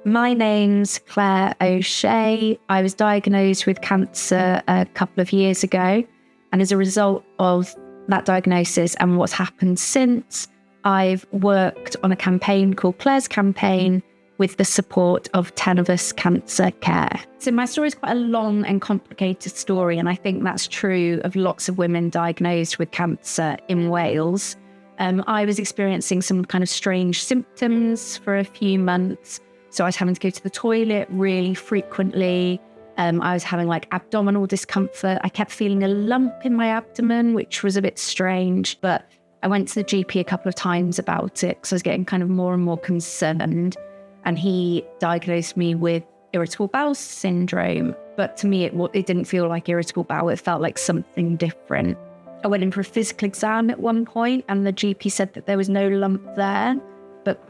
My name's Claire O'Shea. I was diagnosed with cancer a couple of years ago. And as a result of that diagnosis and what's happened since, I've worked on a campaign called Claire's Campaign with the support of Tenovus Cancer Care. So my story is quite a long and complicated story, and I think that's true of lots of women diagnosed with cancer in Wales. I was experiencing some kind of strange symptoms for a few months. So I was having to go to the toilet really frequently. I was having like abdominal discomfort. I kept feeling a lump in my abdomen, which was a bit strange. But I went to the GP a couple of times about it because I was getting kind of more and more concerned. And he diagnosed me with irritable bowel syndrome. But to me, it didn't feel like irritable bowel. It felt like something different. I went in for a physical exam at one point, and the GP said that there was no lump there. But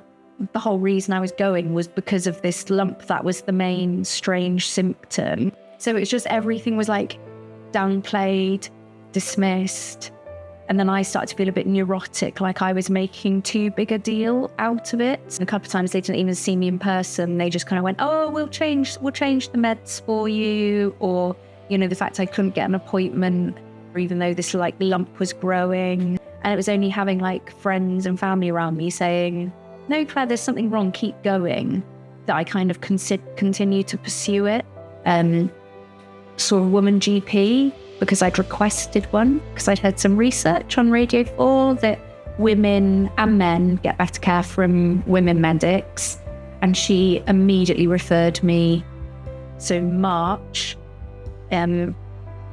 the whole reason I was going was because of this lump that was the main strange symptom. So it's just everything was like downplayed, dismissed. And then I started to feel a bit neurotic, like I was making too big a deal out of it. And a couple of times they didn't even see me in person. They just kind of went, oh, we'll change the meds for you. Or, the fact I couldn't get an appointment, or even though this like lump was growing. And it was only having like friends and family around me saying, no, Claire, there's something wrong, keep going, that I kind of continued to pursue it. Saw a woman GP because I'd requested one, because I'd heard some research on Radio 4 that women and men get better care from women medics. And she immediately referred me. So March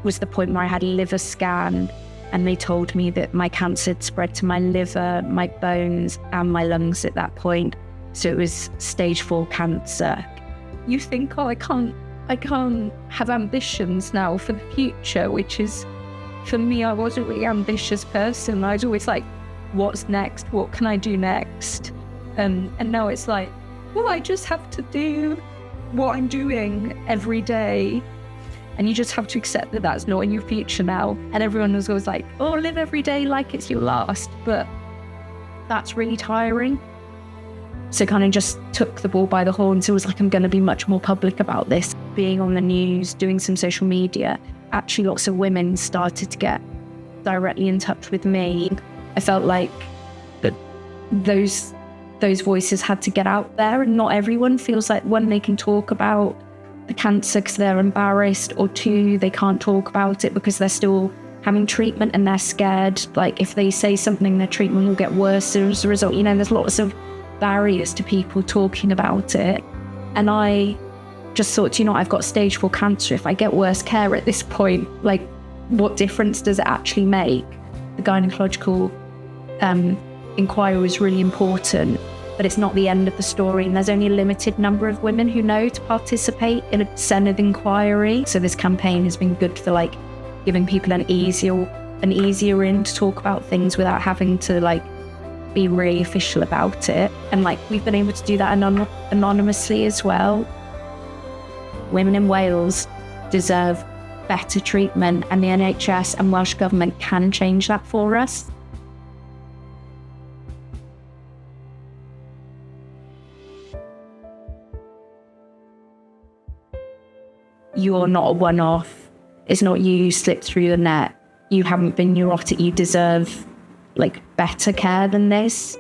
was the point where I had a liver scan, and they told me that my cancer had spread to my liver, my bones, and my lungs at that point. So it was stage 4 cancer. You think, oh, I can't have ambitions now for the future, which is, for me, I was a really ambitious person. I was always like, what's next? What can I do next? And now it's like, well, I just have to do what I'm doing every day. And you just have to accept that that's not in your future now. And everyone was always like, oh, live every day like it's your last. But that's really tiring. So kind of just took the ball by the horns. It was like, I'm going to be much more public about this. Being on the news, doing some social media, actually lots of women started to get directly in touch with me. I felt like that those voices had to get out there, and not everyone feels like, one, they can talk about the cancer because they're embarrassed, or two, they can't talk about it because they're still having treatment and they're scared. Like if they say something, their treatment will get worse as a result. There's lots of barriers to people talking about it. And I just thought, I've got stage 4 cancer. If I get worse care at this point, like what difference does it actually make? The gynecological inquiry was really important, but it's not the end of the story. And there's only a limited number of women who know to participate in a Senedd inquiry. So this campaign has been good for like giving people an easier in to talk about things without having to like be really official about it. And like we've been able to do that anonymously as well. Women in Wales deserve better treatment, and the NHS and Welsh Government can change that for us. You're not a one-off. It's not you slipped through the net. You haven't been neurotic. You deserve like better care than this.